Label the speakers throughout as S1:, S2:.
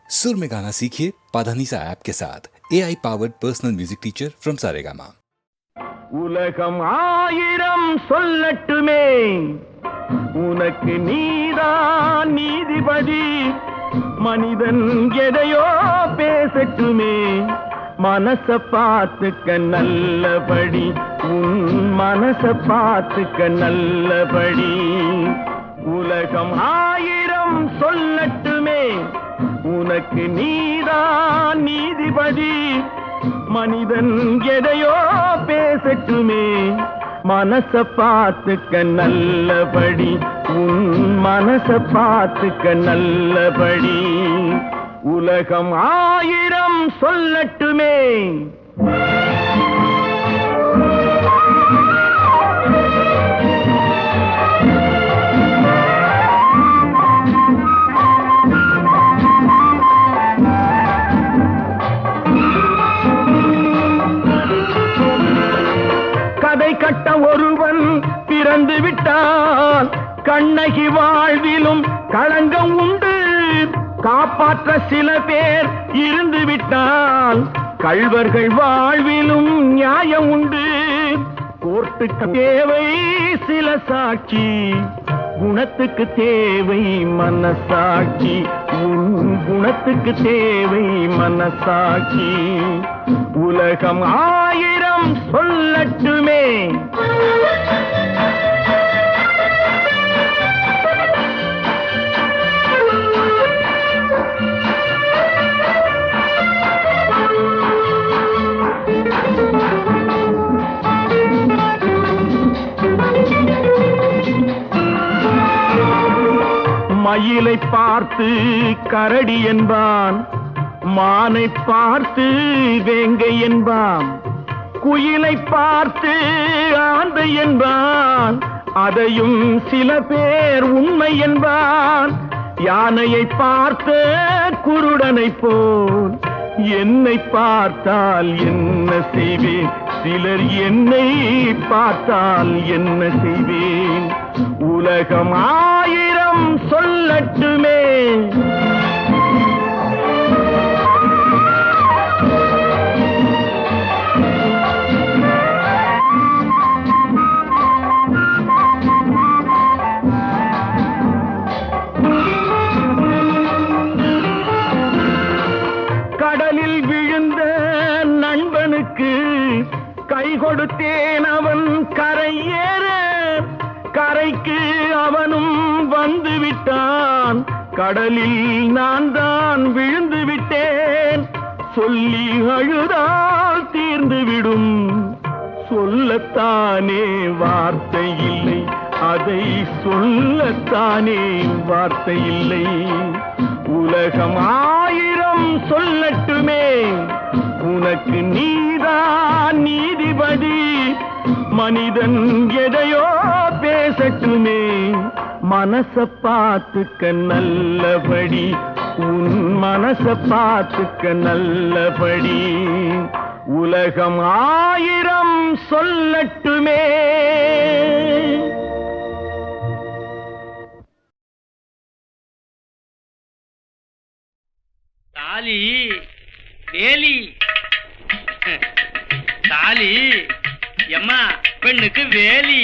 S1: सुर में गाना सीखिए पाधानीसा ऐप के साथ AI powered personal music teacher from Saregama.
S2: உலகம் ஆயிரம் சொல்லட்டுமே, உனக்கு நீதான் நீதிபதி. மனிதன் எதையோ பேசட்டுமே, மனச பார்த்துக்க நல்லபடி, உன் மனச பார்த்துக்க நல்லபடி. உலகம் ஆயிரம் சொல்லட்டுமே, உனக்கு நீதான் நீதிபதி. மனிதன் எதையோ பேசட்டுமே, மனச பார்த்துக்க நல்லபடி, உன் மனச பார்த்துக்க நல்லபடி. உலகம் ஆயிரம் சொல்லட்டுமே. கதை கட்ட ஒருவன் பிறந்து விட்டான், கண்ணகி வாழ்விலும் களங்கம் உண்டு. காப்பாற்ற சில பேர் இருந்து விட்டால், கள்வர்கள் வாழ்விலும் நியாயம் உண்டு. கோர்ட்டுக்கு தேவை சில சாட்சி, குணத்துக்கு தேவை மனசாட்சி, உன் குணத்துக்கு தேவை மனசாட்சி. உலகம் ஆயிரம் சொல்லட்டுமே. மயிலை பார்த்து கரடி என்பான், மானை பார்த்து வேங்கை என்பான், குயிலை பார்த்து ஆந்தை என்பான், அதையும் சில பேர் உண்மை என்பான். யானையை பார்த்த குருடனை போல் என்னை பார்த்தால் என்ன செய்வேன், சிலர் என்னை பார்த்தால் என்ன செய்வேன். உலகம் ஆயிரம் சொல்லட்டுமே. கடலில் விழுந்த நண்பனுக்கு கை கொடுத்தேன், அவன் கரையேற. கரைக்கு அவனும் வந்து விட்டான், கடலில் நான் தான் விழுந்து விட்டேன். சொல்லி அழுதால் தீர்ந்துவிடும், சொல்லத்தானே வார்த்தை இல்லை, அதை சொல்லத்தானே வார்த்தை இல்லை. உலகம் ஆயிரம் சொல்லட்டுமே, உனக்கு நீதான் நீதிபதி. மனிதன் எதையோ பேசட்டுமே, மனச பார்த்துக்க நல்லபடி, உன் மனச பார்த்துக்க நல்லபடி. உலகம் ஆயிரம் சொல்லட்டுமே.
S3: தாலி வேலி தாலி எம்மா பெண்ணுக்கு வேலி.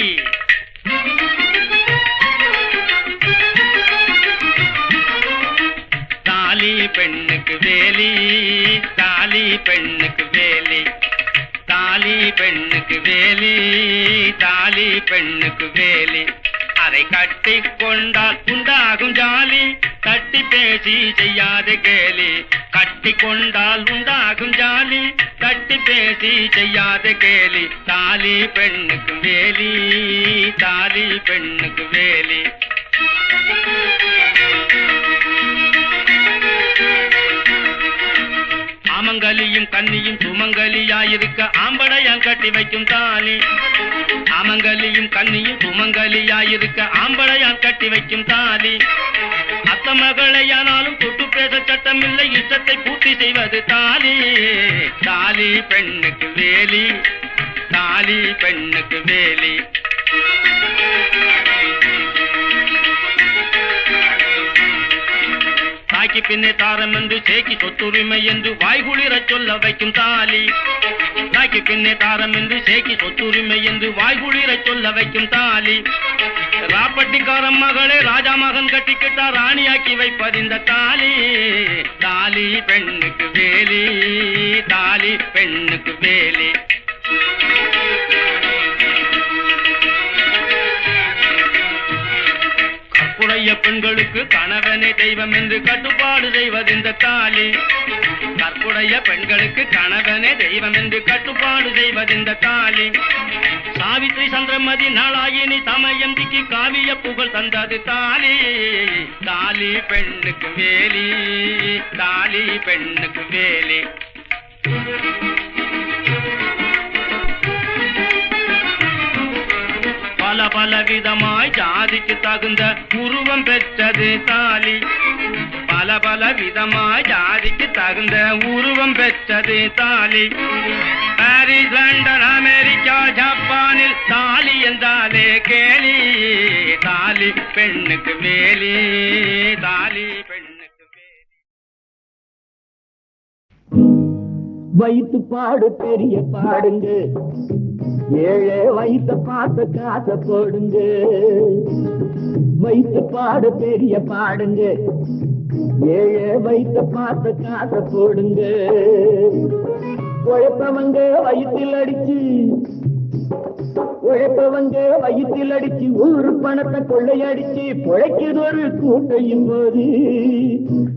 S3: தாலி பெண்ணுக்கு வேலி, தாலி பெண்ணுக்கு வேலி, தாலி பெண்ணுக்கு வேலி, தாலி பெண்ணுக்கு வேலி. அதை கட்டி கொண்டால் உண்டாகும் ஜாலி, தட்டி பேசி செய்யாத கேலி. கட்டி கொண்டால் உண்டாகும் ஜாலி, தட்டி பேசி செய்யாத கேலி. தாலி பெண்ணுக்கு வேலி, தாலி பெண்ணுக்கு வேலி. ஆமங்கலியும் கன்னியும் சுமங்கலியாயிருக்க ஆம்படையான் கட்டி வைக்கும் தாலி. ஆமங்கலியும் கன்னியும் சுமங்கலியாயிருக்க ஆம்படையான் கட்டி வைக்கும் தாலி. அத்த மகளையானாலும் தொட்டு பேச சட்டமில்லை, இஷ்டத்தை பூர்த்தி செய்வது தாலி. தாலி பெண்ணுக்கு வேலி, தாலி பெண்ணுக்கு வேலி. தாய்க்கு பின்னே தாரம் என்று சேக்கி சொத்துரிமை என்று வாய்குளிரச் சொல்ல வைக்கும் தாலி. தாய்க்கு பின்னே தாரம் என்று சேக்கி சொத்துரிமை என்று வாய்குளிரச் சொல்ல வைக்கும் தாலி. ராப்பட்டிக்காரன் மகளே ராஜா மகன் கட்டிக்கிட்டா ராணியாக்கி வைப்பதிந்த தாலி. தாலி பெண்ணுக்கு வேலி, தாலி பெண்ணுக்கு வேலி. கற்புடைய பெண்களுக்கு கணவனே தெய்வம் என்று கட்டுப்பாடு செய்வதிந்த தாலி. கற்புடைய பெண்களுக்கு கணவனே தெய்வம் என்று கட்டுப்பாடு செய்வதிந்த தாலி. சாவித்ரி சந்திரமதி நாளாயினி தமயந்திக்கு காவிய புகழ் தந்தது தாலி. தாலி பெண்ணுக்கு வேலி, தாலி பெண்ணுக்கு வேலி. பல பல விதமாய் ஜாதிக்கு தகுந்த உருவம் பெற்றது தாலி. பல பல விதமாய் ஜாதிக்கு தகுந்த உருவம் பெற்றது தாலி. பாரிஸ், லண்டன், அமெரிக்கா, ஜப்பானில் தாலி என்றாலே கேலி. தாலி பெண்ணுக்கு வேலி, தாலி பெண்ணுக்கு வேலி.
S2: வைத்து பாடு பெரிய பாடுங்க, ஏழை வைத்த பார்த்த காசை போடுங்க. வைத்து பாடு பெரிய பாடுங்க, ஏழை வைத்த பார்த்த காசை போடுங்க. உழைப்பவங்க வயிற்றில் அடிச்சு, உழைப்பவங்க வயிற்றில் அடிச்சு ஊரு பணத்தை கொள்ளையடிச்சு புழைக்குது ஒரு கூட்டையும் போது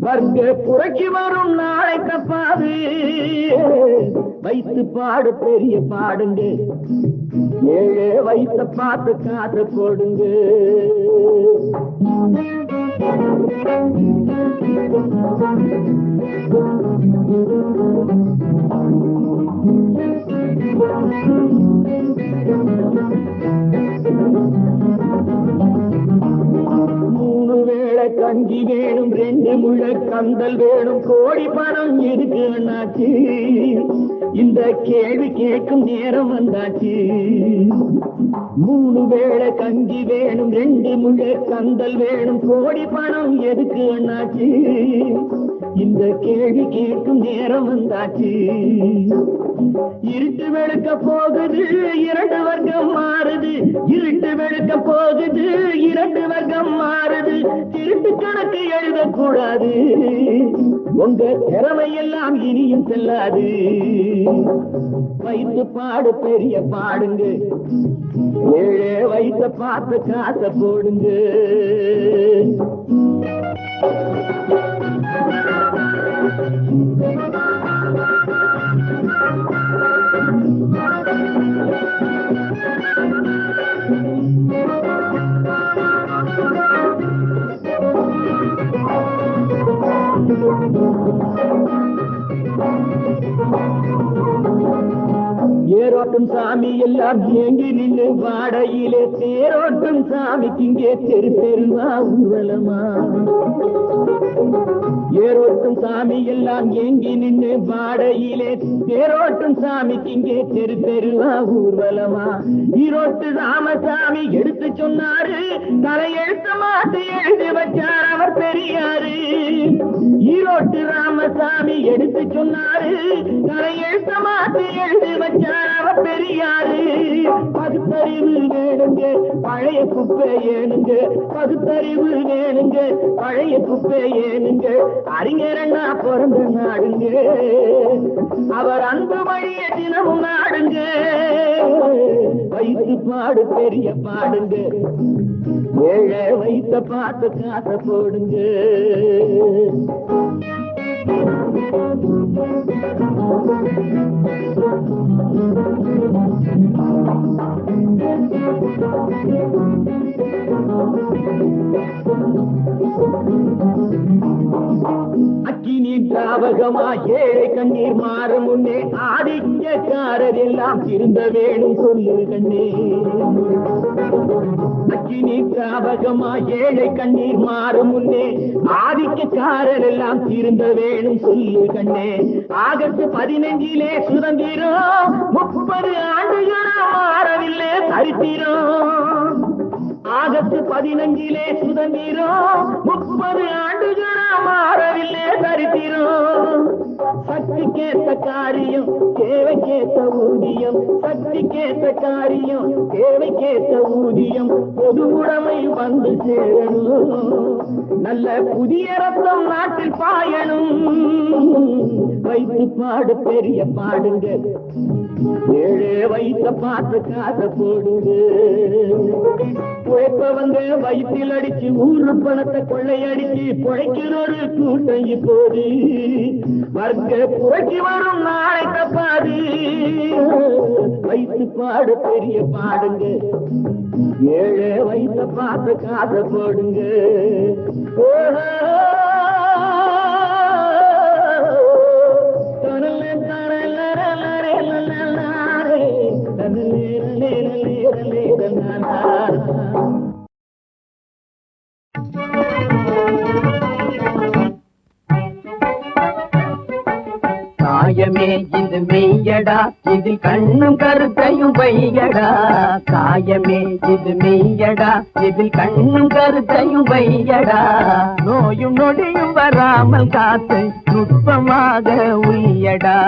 S2: வர்க்க புழைக்கு வரும் நாளை தப்பாது. வைத்து பாடு பெரிய பாடுங்க, ஏழை வைத்த பார்த்து காசை போடுங்க. மூணு வேளை கஞ்சி வேணும், 2 முழ கந்தல் வேணும், கோடி பணம் இருக்கு அண்ணாச்சி. இந்த கேள்வி கேட்கும் நேரம் வந்தாச்சு. 3 வேளை கஞ்சி வேணும், 2 முழ கந்தல் வேணும், கோடி பணம் எதுக்கு அண்ணாச்சி. இந்த கேள்வி கேட்கும் நேரம் வந்தாச்சு. இருட்டு வெளுக்க போகுது, 2 வர்க்கம் மாறுது. இருட்டு வெளுக்க போகுது, 2 வர்க்கம் மாறுது. திருட்டு கணக்கு எழுதக்கூடாது, உங்க திறமை எல்லாம் இனியும் செல்லாது. வைத்து பாடு பெரிய பாடுங்க, ஏழை வைத்த பார்த்து காசை போடுங்க. ஏரோட்டும் சாமி எல்லாம் ஏங்கி நின்று வாடையிலே தேரோட்டும் சாமிக்கு இங்கே தெரு தெருவா ஊர்வலமா. ஏரோட்டும் சாமி எல்லாம் ஏங்கி நின்று வாடையிலே தேரோட்டும் சாமிக்கு இங்கே தெரு தெருவா ஊர்வலமா. ஈரோட்டு ராமசாமி எடுத்து சொன்னாரு, தலையெழுத்து மாத்தி எழுதி வச்சார் அவர் பெரியாரு. ஈரோட்டு ராமசாமி எடுத்து சொன்னாரு, தலையெழுத்து மாத்தி எழுதி வச்சார் அவர் பெரியாரு. பகுத்தறிவு வேணுங்க, பழைய குப்பை ஏனுங்க. பகுத்தறிவு வேணுங்க, பழைய குப்பை ஏனுங்க. அறிஞரண்ணா பிறந்த நாடுங்க, அவர் அன்பு வழிய தினமும் நாடுங்க. வைத்து பாடு பெரிய பாடுங்க, ஏழை வைத்த பார்த்து காசை போடுங்க. அக்கினி திராவகமா ஏழை கண்ணீர் மாறும் முன்னே ஆதிக்கக்காரர் எல்லாம் திருந்த வேணும் சொல்லு கண்ணே. அக்கினி திராவகமா ஏழை கண்ணீர் மாறும் முன்னே ஆதிக்கக்காரர் எல்லாம் திருந்த வேணும் சொல்லு கண்ணே. ஆகஸ்ட் 15 சுதந்திரம், 30 ஆண்டுகளா மாறவில்லை சரித்திரம். ஆகஸ்ட் 15 சுதந்திரம் 30 ஆண்டுகளா மாறவில்லை சரித்திரம். சக்திக்கேத்த காரியம் தேவைக்கேத்த ஊதியம், சக்திக்கேத்த காரியம் தேவைக்கேத்த ஊதியம், பொது உடைமை வந்து சேரணும், நல்ல புதிய ரத்தம் நாட்டில் பாயணும். வைத்து பாடு பெரிய பாடுங்க, ஏழே வைத்த பார்த்து காச போடுங்க. உழைப்பவங்க வயிற்றில் அடிச்சு ஊரு பணத்தை கொள்ளையடிச்சு பொழைக்கிற ஒரு கூட்டம் இப்போது வர்க்க புரட்சி வரும் நாளை தப்பாது. வைத்து பாடு பெரிய பாடுங்க, ஏழே வைத்த பார்த்து காச போடுங்க.
S4: காயமே இது மெய்யடா, இதில் கண்ணும் கருத்தையும் வையடா. காயமே இது மெய்யடா, இதில் கண்ணும் கருத்தையும் வையடா. நோயும் நொடியும் வராமல் காத்து நுட்பமாக உய்யடா.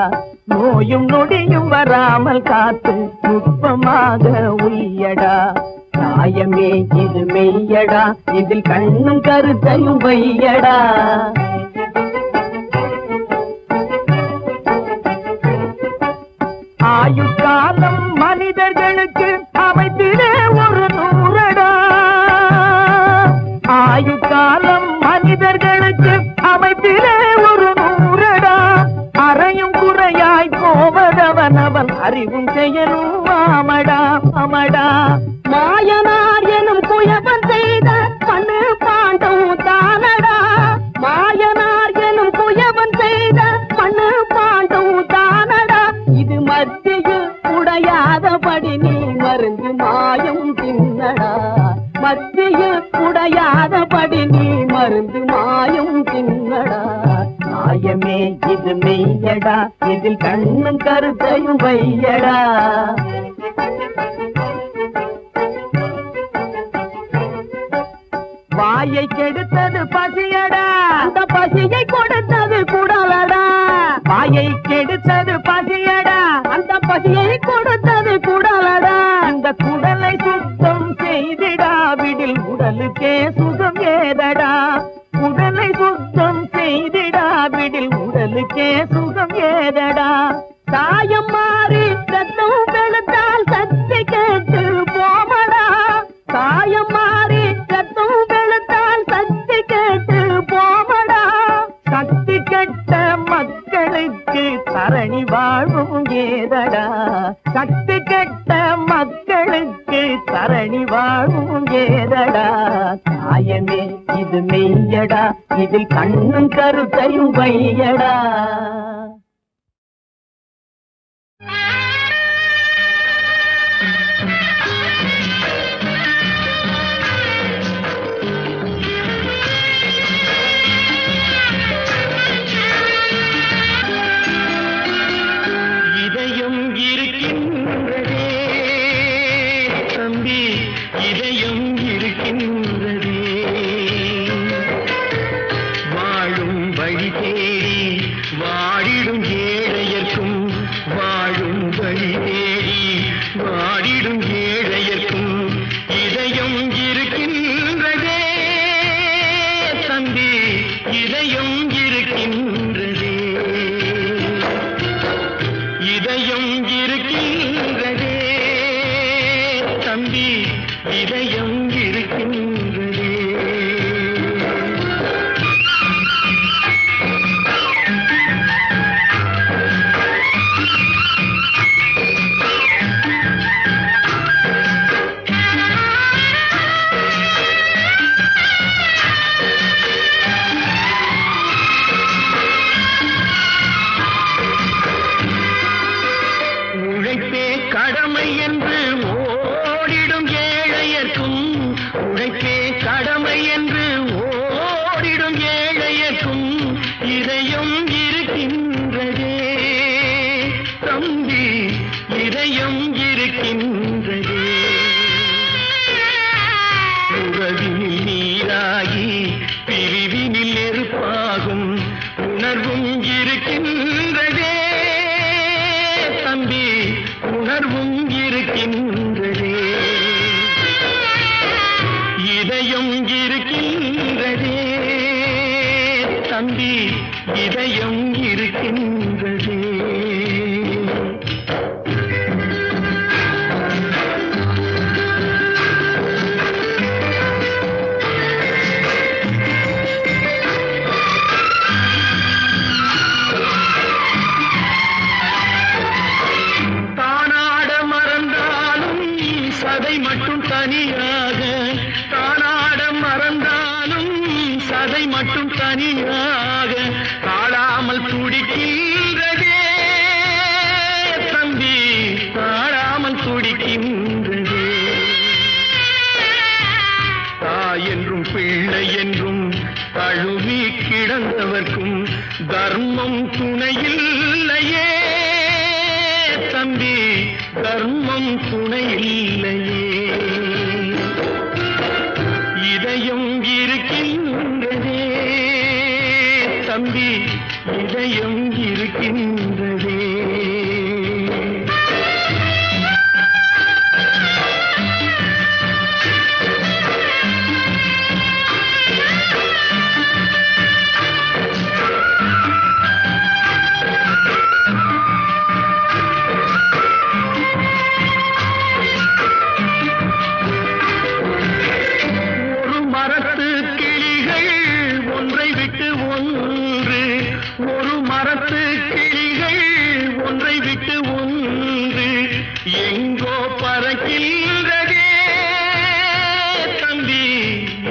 S4: நோயும் நொடியும் வராமல் காத்து நுட்பமாக உய்யடா. காயமே இது மெய்யடா, இதில் கண்ணும் கருத்தையும் வையடா. ஆயுட்காலம் மனிதர்களுக்கு அமைப்பிலே ஒரு 100டா. ஆயுட்காலம் மனிதர்களுக்கு அமைப்பிலே ஒரு 100டா. அறையும் குறையாய் போவதவன் அவன் அறிவும் செயலும் ஆமடா அமடா. மாயனார் எனும் குயவன் செய்த மண்ணு பாண்டம் தானடா. மாயனார் எனும் குயவன் செய்த மண்ணு பாண்டம் தானடா. இது மத்தியில் உடையாதபடி நீ மருந்து மாயம் தின்னடா. மத்தியில் உடையாதபடி நீ மருந்து மாயம் தின்னடா. மாயமே இது மெய்யடா, இதில் கண்ணும் கருத்தையும் வையடா. வாயை கெடுத்தது பசியடா, அந்த பசியை கொடுத்தது குடலடா. வாயை கெடுத்தது பசியடா, அந்த பசியை கொடுத்தது குடலடா. இந்த குடலை சுத்தம் செய்திடாவிடில் உடலுக்கே சுகம் ஏதடா. உடலை சுத்தம் செய்திடாவிடில் உடலுக்கே சுகம் ஏதடா. சாயம் மாறி ரத்தம் வெளுத்தால் சக்தி கேட்டு போமடா. சாயம் மாறி ரத்தம் வெளுத்தால் சக்தி கேட்டு போமடா. சக்தி கெட்ட மக்களுக்கு தரணி வாழ்வும் ஏதடா. சக்தி கெட்ட மக்களுக்கு தரணி வாழ்வும் ஏதடா. காயமே இது மெய்யடா, இதில் கண்ணும் கருத்தையும் வையடா.
S2: இதயம் இருக்கின்றதே தம்பி, இதயம் இருக்கின்றதே. வாழும் வழி தேடி வாடிடும் ஏழையர்க்கும், வாழும் வழி தேடி வாடிடும் ஏழையர்க்கும் இதயம் இருக்கின்றதே தம்பி, இதயம் இருக்கின்றதே. இதயம் இருக்கின்றதே தம்பி, இதயம் இருக்கின்றதே. உழைப்பே கடமை என்று ஓடிடும் ஏழையர்க்கும், உழைப்பே கடமை என்று ஓடிடும் ஏழையர்க்கும் இதயம் இருக்கின்றதே தம்பி, இதயம் இருக்கின்றதே. உணர்வும் இருக்கின்றதே, இதயம் இருக்கின்றதே தம்பி, இதயம் இருக்கின்றதே. தானாட மறந்தாலும் சதை மட்டும் தனியாக, தானாட மறந்தாலும் சதை மட்டும் தனியாக தாழாமல் துடிக்கின்றதே தம்பி, தாழாமல் துடிக்கின்றதே. தாய் என்றும் பிள்ளை என்றும் தழுவி கிடந்தவர்க்கும் தர்மம் துணையில்லையே தம்பி, தர்மம் துணையில்லையே. இதயம் இருக்கின்றதே தம்பி, இதயம் இருக்கின்றதே. ஒரு மரத்து கிளிகள் ஒன்றை விட்டு ஒன்று, ஒரு மரத்து கிளிகள் ஒன்றை விட்டு ஒன்று எங்கோ பறக்கின்றதே தம்பி,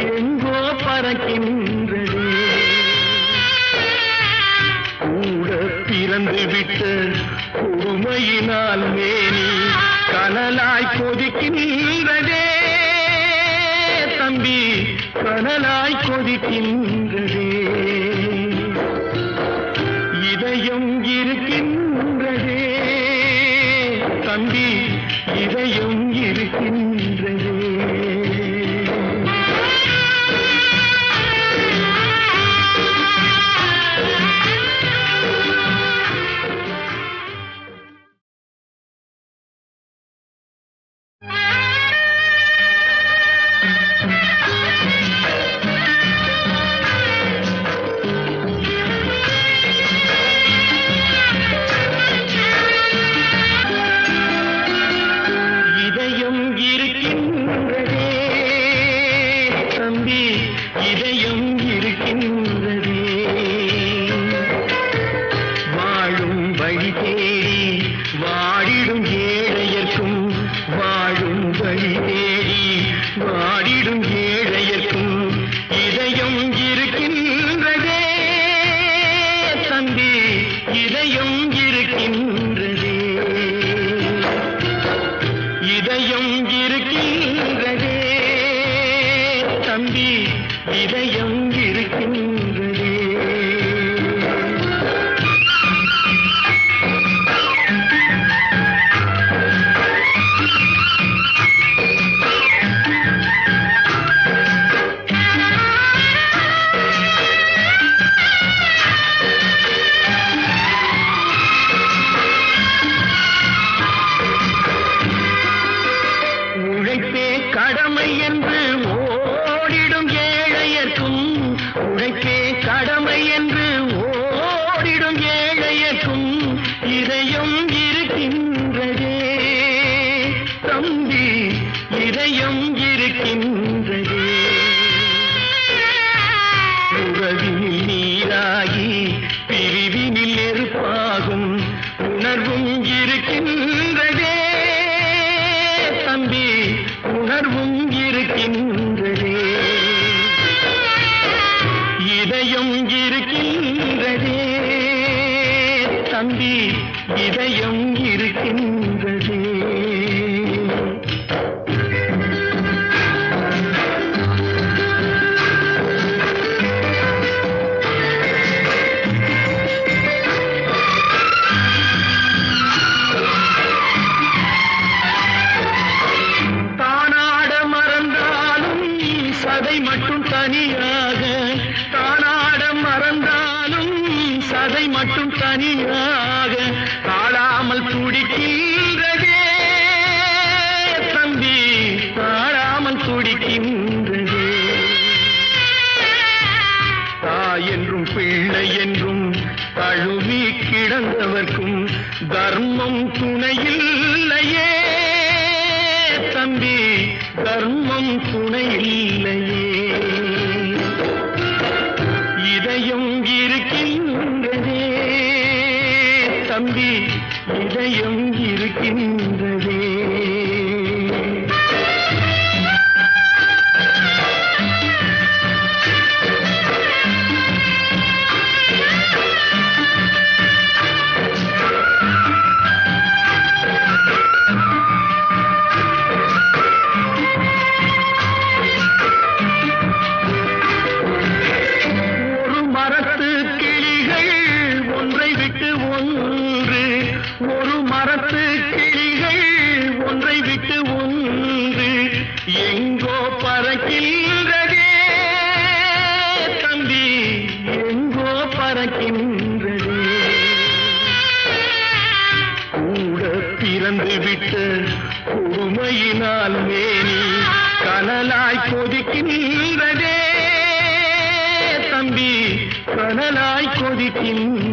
S2: எங்கோ பறக்கின்றதே. கூட பிறந்து விட்ட பொறுமையினால் மேனி கனலாய் கொதிக்கின்றதே தம்பி, கனலாய் கொதிக்கின்றதே. இதயம் இருக்கின்றதே தம்பி, இதயம் இருக்கின்றதே. இதயம் இருக்கின்றதே தம்பி, இதயம் இருக்கின்றதே. வாழும் வழி தேடி வாடிடும் ஏழையர்க்கும், வாழும் வழி தேடி வாடிடும் ஏழையர்க்கும் இதயம் இருக்கின்றதே தம்பி, இதயம் இருக்கின்றதே. இதயம் இருக்கின்றதே தம்பி, இதயம் இருக்கின்றதே. உழைப்பே கடமை என்று ஓடிடும் ஏழையர்க்கும், உழைப்பே கடமை என்று ஓடிடும் ஏழையர்க்கும் இதயம் இருக்கின்றதே தம்பி, இதயம் இருக்கின்றதே. உறவினில் நீராகி பிரிவினில் நெருப்பாகும் உணர்வும் இருக்கின்றதே தம்பி, உணர்வும் இருக்கின்றதே. இதயம் இருக்கின்றதே தம்பி, இதயம் இருக்கின்றதே. தானாட மறந்தாலும் சதை மட்டும் தனியாக, தானாட மறந்தாலும் சதை மட்டும் தனியாக தாழாமல் துடிக்கின்றதே
S5: தழுவி கிடந்தவர்க்கும் தர்மம் துணையில்லையே தம்பி, தர்மம் துணையில்லையே. இதயம் இருக்கின்றதே தம்பி, இதயம் இருக்கின்றதே. எங்கோ பறக்கின்றதே தம்பி, எங்கோ பறக்கின்றதே. கூட பிறந்து விட்ட கொடுமையினால் மேனி கனலாய் கொதிக்கின்றதே தம்பி, கனலாய் கொதிக்கின்ற